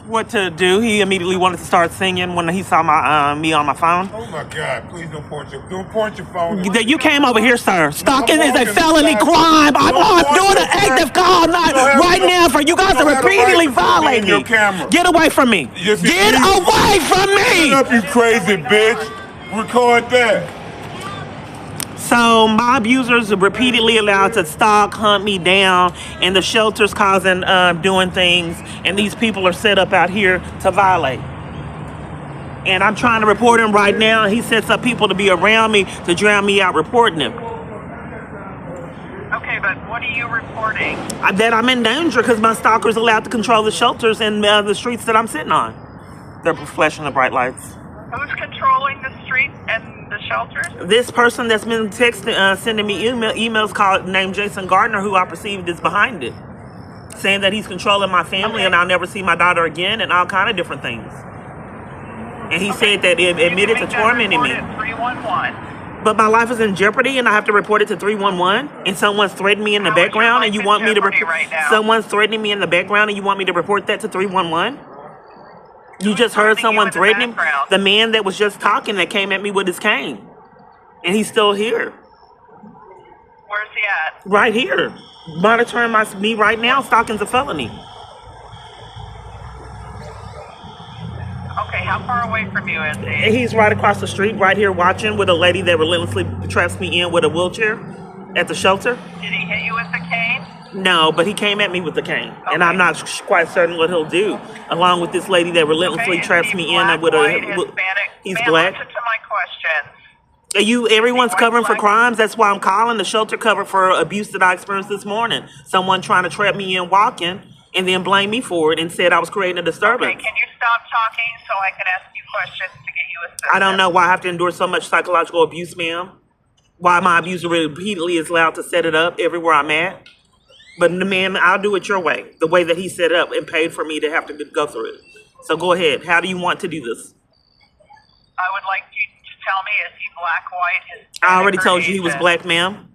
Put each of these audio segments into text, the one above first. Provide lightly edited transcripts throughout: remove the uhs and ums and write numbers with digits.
what to do. He immediately wanted to start singing when he saw my me on my phone. Oh my God! Please don't point your phone. You came over here, sir. Stalking is a felony crime. I'm doing an active call right now for you guys to repeatedly violate me. Get away from me. Get away from me. Shut up, you crazy bitch. Record that. So my abusers are repeatedly allowed to stalk, hunt me down, and the shelter's causing doing things, and these people are set up out here to violate. And I'm trying to report him right now. He sets up people to be around me to drown me out reporting him. Okay, but what are you reporting? That I'm in danger because my stalker's allowed to control the shelters and the streets that I'm sitting on. They're flashing the bright lights. Who's controlling the streets and the shelters? This person that's been texting, sending me emails named Jason Gardner, who I perceived is behind it, saying that he's controlling my family and I'll never see my daughter again and all kind of different things. And he said that it admitted to tormenting me. 311. But my life is in jeopardy and I have to report it to 311 and someone's threatening me in the background and you want me to someone's threatening me in the background and you want me to report that to 311? You just heard someone threatening the man that was just talking that came at me with his cane. And he's still here. Where's he at? Right here. Monitoring me right now. Stalking's a felony. Okay, how far away from you is he? He's right across the street, right here watching with a lady that relentlessly traps me in with a wheelchair at the shelter. Did he hit you with the cane? No, but he came at me with the cane. Okay. And I'm not quite certain what he'll do, along with this lady that relentlessly traps me in with Hispanic? He's black. Listen to my questions. Everyone's covering for crimes. That's why I'm calling the shelter cover for abuse that I experienced this morning. Someone trying to trap me in walking and then blame me for it and said I was creating a disturbance. Okay, can you stop talking so I can ask you questions to get you assistance? I don't know why I have to endure so much psychological abuse, ma'am. Why my abuser repeatedly is allowed to set it up everywhere I'm at. But ma'am, I'll do it your way, the way that he set it up and paid for me to have to go through it. So go ahead. How do you want to do this? I would like you to tell me, is he black, white, Hispanic, I already told Asian? you he was black, ma'am.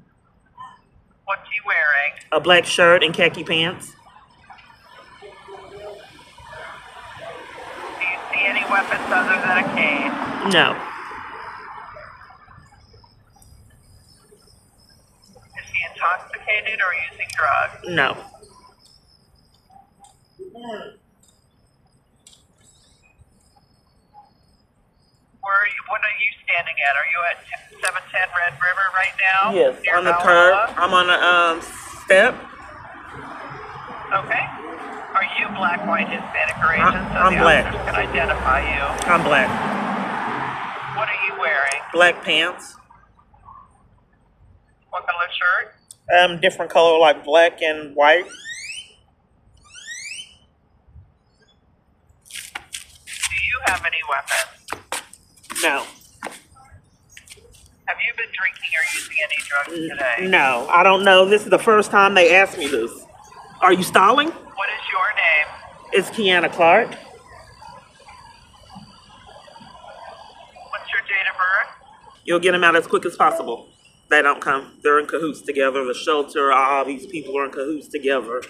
What's he wearing? A black shirt and khaki pants. Do you see any weapons other than a cane? No. Is he intoxicated or using drugs? No. What are you standing at? Are you at 710 Red River right now? Yes, on the curb. I'm on a step. Okay. Are you black, white, Hispanic, or Asian? So I'm the black. officers can identify you. I'm black. What are you wearing? Black pants. What color shirt? Different color, like black and white. Do you have any weapons? No. Have you been drinking or using any drugs today? No, I don't know. This is the first time they asked me this. Are you stalling? What is your name? It's Kiana Clark. What's your date of birth? You'll get them out as quick as possible. They don't come. They're in cahoots together. The shelter, all these people are in cahoots together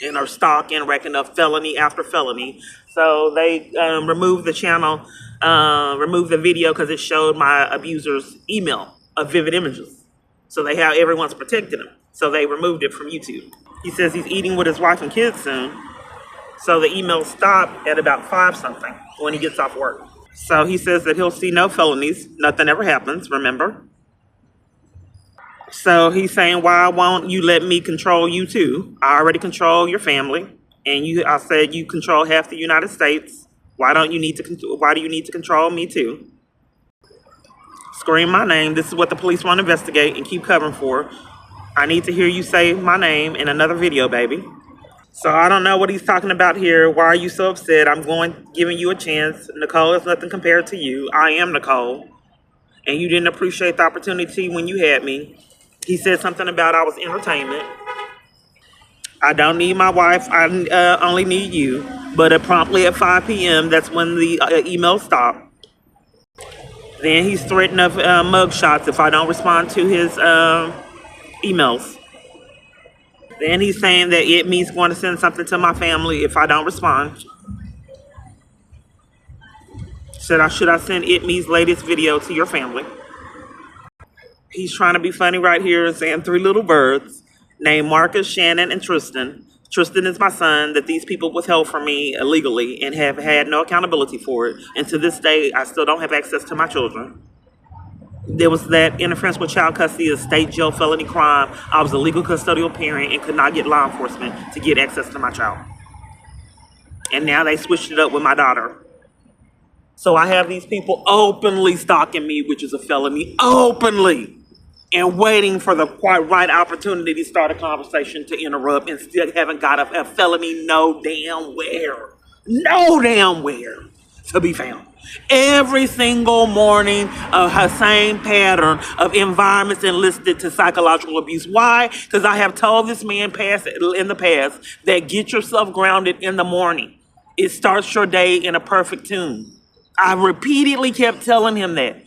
and are stalking, racking up felony after felony. So they removed the channel, removed the video because it showed my abuser's email of vivid images. So they have everyone's protecting him. So they removed it from YouTube. He says he's eating with his wife and kids soon. So the email stopped at about 5-something when he gets off work. So he says that he'll see no felonies. Nothing ever happens, remember? So he's saying, why won't you let me control you too? I already control your family. And I said you control half the United States. Why do you need to control me too? Scream my name. This is what the police want to investigate and keep covering for. I need to hear you say my name in another video, baby. So I don't know what he's talking about here. Why are you so upset? I'm giving you a chance. Nicole is nothing compared to you. I am Nicole. And you didn't appreciate the opportunity when you had me. He said something about I was entertainment. I don't need my wife. I only need you. But promptly at 5 p.m., that's when the email stopped. Then he's threatening of mug shots if I don't respond to his emails. Then he's saying that he's going to send something to my family if I don't respond. Should I send It Me's latest video to your family? He's trying to be funny right here and saying 3 little birds named Marcus, Shannon, and Tristan. Tristan is my son that these people withheld from me illegally and have had no accountability for it. And to this day, I still don't have access to my children. There was that interference with child custody, a state jail felony crime. I was a legal custodial parent and could not get law enforcement to get access to my child. And now they switched it up with my daughter. So I have these people openly stalking me, which is a felony, openly, and waiting for the quite right opportunity to start a conversation to interrupt, and still haven't got a felony no damn where to be found. Every single morning, a same pattern of environments enlisted to psychological abuse. Why? Because I have told this man in the past that get yourself grounded in the morning. It starts your day in a perfect tune. I repeatedly kept telling him that.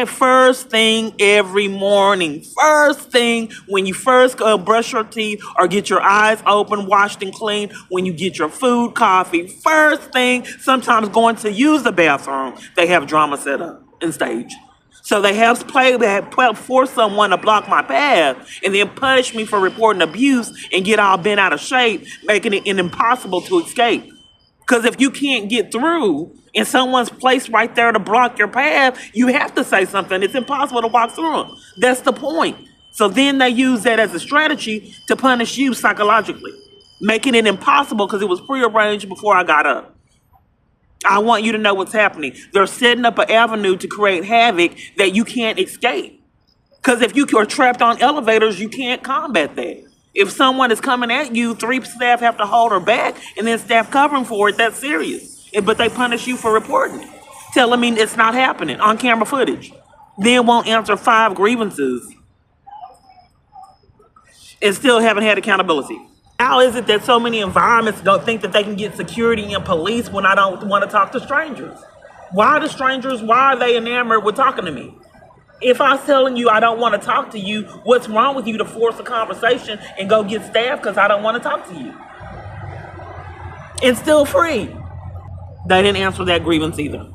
First thing every morning. First thing when you first brush your teeth or get your eyes open, washed and clean, when you get your food, coffee. First thing, sometimes going to use the bathroom, they have drama set up and staged. So they have forced someone to block my path and then punish me for reporting abuse and get all bent out of shape, making it impossible to escape. Because if you can't get through and someone's placed right there to block your path, you have to say something. It's impossible to walk through them. That's the point. So then they use that as a strategy to punish you psychologically, making it impossible because it was prearranged before I got up. I want you to know what's happening. They're setting up an avenue to create havoc that you can't escape. Because if you are trapped on elevators, you can't combat that. If someone is coming at you, 3 staff have to hold her back and then staff covering for it. That's serious. But they punish you for reporting it. Telling me it's not happening on camera footage. Then won't answer 5 grievances and still haven't had accountability. How is it that so many environments don't think that they can get security and police when I don't want to talk to strangers? Why are they enamored with talking to me? If I was telling you I don't want to talk to you, what's wrong with you to force a conversation and go get staff because I don't want to talk to you? It's still free. They didn't answer that grievance either.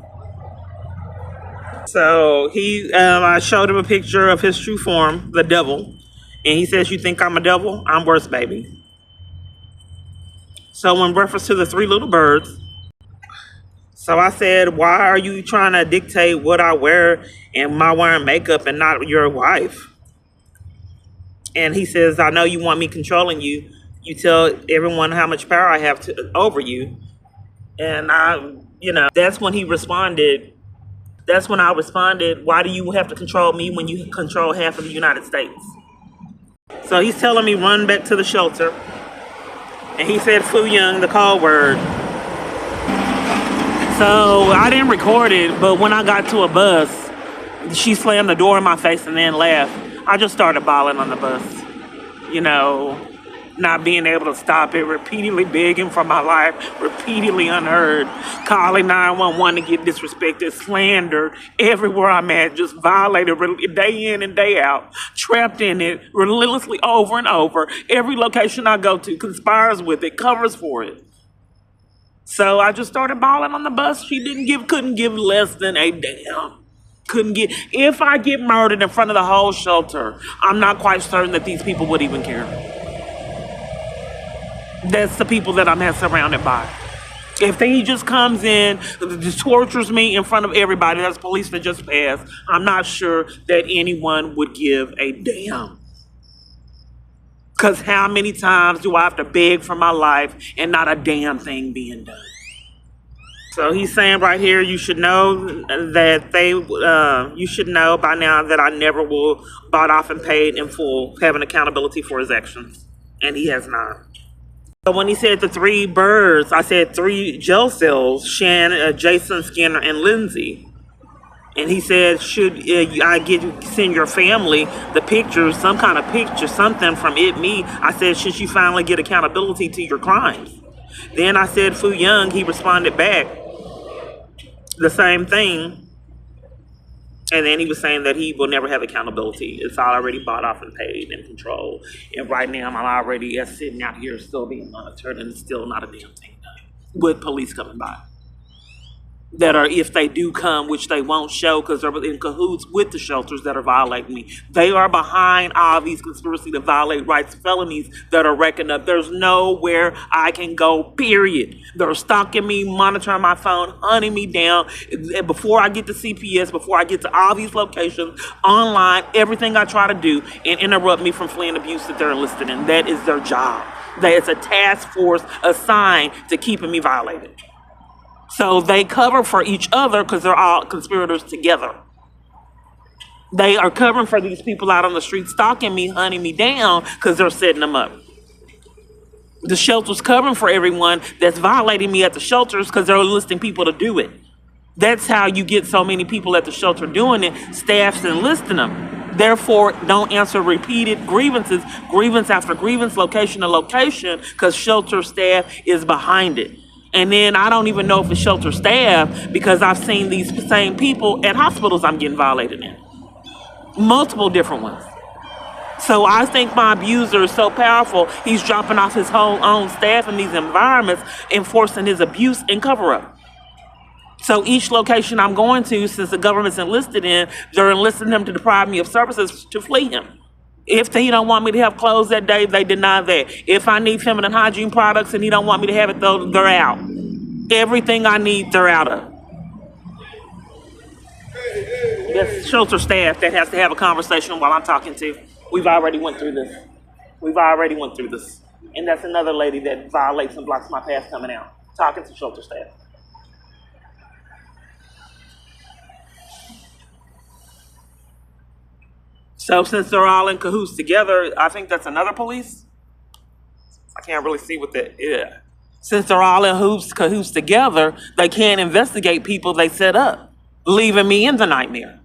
So I showed him a picture of his true form, the devil, and he says, "You think I'm a devil? I'm worse, baby." So in reference to the 3 little birds, so I said, "Why are you trying to dictate what I wear and my wearing makeup and not your wife?" And he says, "I know you want me controlling you. You tell everyone how much power I have over you." And that's when he responded. That's when I responded, "Why do you have to control me when you control half of the United States?" So he's telling me run back to the shelter. And he said Fu Young, the call word. So I didn't record it, but when I got to a bus, she slammed the door in my face and then laughed. I just started bawling on the bus. Not being able to stop it, repeatedly begging for my life, repeatedly unheard, calling 911 to get disrespected, slandered everywhere I'm at, just violated day in and day out, trapped in it relentlessly over and over. Every location I go to conspires with it, covers for it. So I just started bawling on the bus. She couldn't give less than a damn. If I get murdered in front of the whole shelter, I'm not quite certain that these people would even care. That's the people that I'm surrounded by. If he just comes in, just tortures me in front of everybody, that's police that just passed, I'm not sure that anyone would give a damn. Because how many times do I have to beg for my life and not a damn thing being done? So he's saying right here, you should know that you should know by now that I never will bought off and paid in full, having accountability for his actions. And he has not. So when he said the 3 birds, I said 3 jail cells, Jason, Skinner, and Lindsay. And he said, should I send your family the pictures, some kind of picture, something from It Me? I said, should you finally get accountability to your crimes? Then I said, Fu Young, he responded back the same thing. And then he was saying that he will never have accountability. It's already bought off and paid and controlled. And right now, I'm already sitting out here still being monitored and still not a damn thing done with police coming by. that are, if they do come, which they won't show because they're in cahoots with the shelters that are violating me. They are behind all these conspiracy to violate rights felonies that are racking up. There's nowhere I can go, period. They're stalking me, monitoring my phone, hunting me down. Before I get to CPS, before I get to all these locations, online, everything I try to do, and interrupt me from fleeing abuse that they're enlisted in. That is their job. That is a task force assigned to keeping me violated. So they cover for each other because they're all conspirators together. They are covering for these people out on the street, stalking me, hunting me down because they're setting them up. The shelter's covering for everyone that's violating me at the shelters because they're enlisting people to do it. That's how you get so many people at the shelter doing it. Staff's enlisting them. Therefore, don't answer repeated grievances, grievance after grievance, location to location, because shelter staff is behind it. And then I don't even know if it's shelter staff because I've seen these same people at hospitals I'm getting violated in. Multiple different ones. So I think my abuser is so powerful, he's dropping off his whole own staff in these environments, enforcing his abuse and cover up. So each location I'm going to, since the government's enlisted in, they're enlisting him to deprive me of services to flee him. If he don't want me to have clothes that day, they deny that. If I need feminine hygiene products and he don't want me to have it, though, they're out. Everything I need, they're out of. That's shelter staff that has to have a conversation while I'm talking to. We've already went through this. And that's another lady that violates and blocks my path coming out. Talking to shelter staff. So since they're all in cahoots together, I think that's another police. I can't really see what that is. Since they're all in cahoots together, they can't investigate people they set up, leaving me in the nightmare.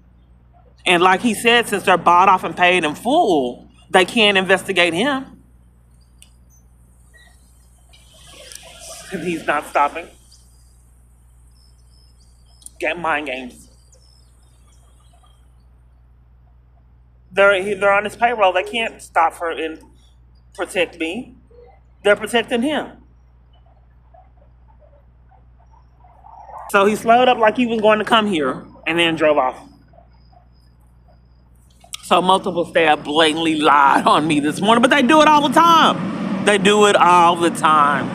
And like he said, since they're bought off and paid in full, they can't investigate him. And he's not stopping. Get mind games. They're on his payroll. They can't stop for and protect me. They're protecting him. So he slowed up like he was going to come here and then drove off. So multiple staff blatantly lied on me this morning, but they do it all the time. They do it all the time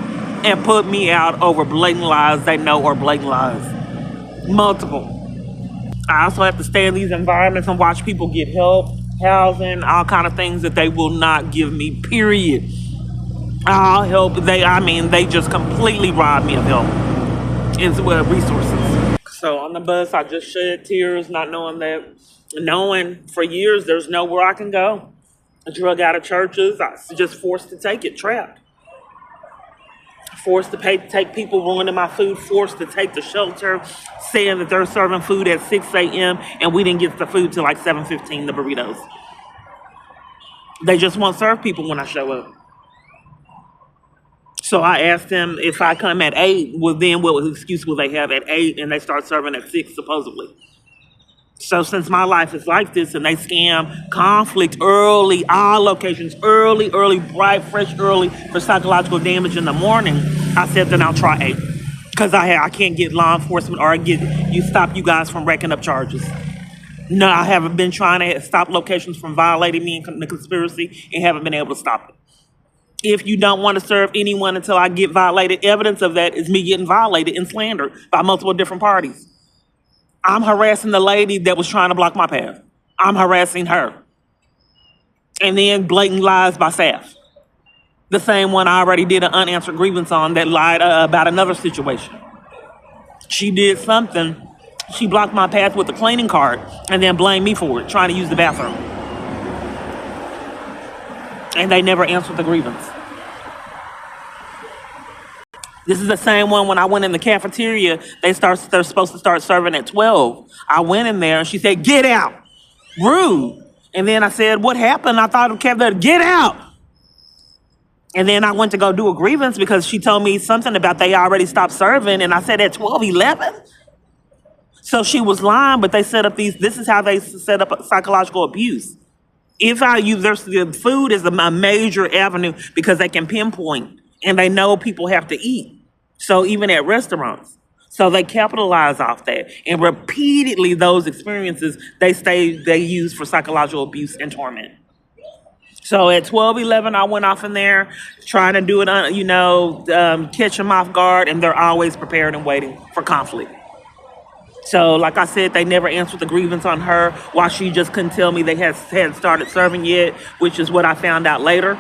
and put me out over blatant lies they know are blatant lies. Multiple. I also have to stay in these environments and watch people get help, housing, all kind of things that they will not give me, period. All help, they just completely rob me of help and resources. So on the bus, I just shed tears, not knowing for years there's nowhere I can go. Drug out of churches, I was just forced to take it, trapped. Forced to take people ruining my food, forced to take the shelter, saying that they're serving food at 6 a.m. and we didn't get the food till like 7:15, the burritos. They just won't serve people when I show up. So I asked them if I come at 8, well then what excuse will they have at 8 and they start serving at 6 supposedly. So since my life is like this and they scam conflict early, all locations early, bright, fresh, early for psychological damage in the morning, I said then I'll try 8. Because I can't get law enforcement or stop you guys from racking up charges. No, I haven't been trying to stop locations from violating me in the conspiracy and haven't been able to stop it. If you don't want to serve anyone until I get violated, evidence of that is me getting violated and slandered by multiple different parties. I'm harassing the lady that was trying to block my path. I'm harassing her. And then blatant lies by staff. The same one I already did an unanswered grievance on that lied about another situation. She did something. She blocked my path with a cleaning card and then blamed me for it, trying to use the bathroom. And they never answered the grievance. This is the same one when I went in the cafeteria, they're supposed to start serving at 12. I went in there and she said, "Get out." Rude. And then I said, "What happened?" I thought it kept there, "Get out." And then I went to go do a grievance because she told me something about they already stopped serving. And I said at 12:11. So she was lying, but they set up this is how they set up psychological abuse. The food is a major avenue because they can pinpoint and they know people have to eat. So even at restaurants. So they capitalize off that, and repeatedly those experiences they use for psychological abuse and torment. So at 12:11, I went off in there trying to do it, catch them off guard, and they're always prepared and waiting for conflict. So, like I said, they never answered the grievance on her. Why she just couldn't tell me they hadn't started serving yet, which is what I found out later.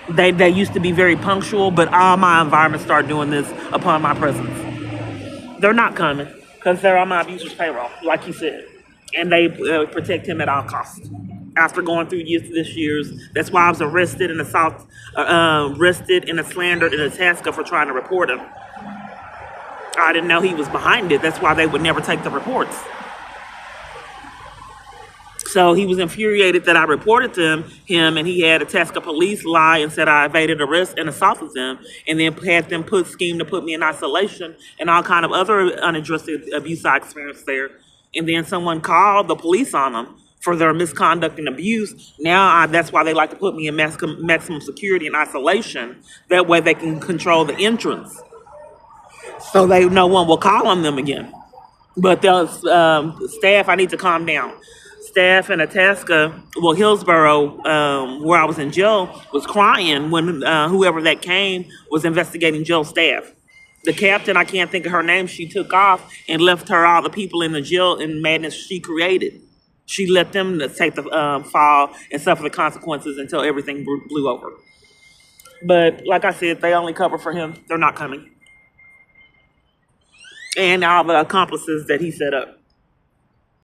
They used to be very punctual, but all my environments start doing this upon my presence. They're not coming because they're on my abuser's payroll, like he said, and they protect him at all costs. After going through this years, that's why I was arrested and arrested and slandered in Itasca for trying to report him. I didn't know he was behind it. That's why they would never take the reports. So he was infuriated that I reported to him, and he had Itasca police lie and said I evaded arrest and assaulted them, and then had them scheme to put me in isolation and all kind of other unaddressed abuse I experienced there. And then someone called the police on them for their misconduct and abuse. Now that's why they like to put me in maximum security and isolation. That way they can control the entrance, so no one will call on them again. But the staff, I need to calm down. Staff in Itasca, Hillsborough, where I was in jail, was crying when whoever that came was investigating jail staff. The captain, I can't think of her name, she took off and left her all the people in the jail in madness she created. She let them take the fall and suffer the consequences until everything blew over. But like I said, they only cover for him. They're not coming. And all the accomplices that he set up.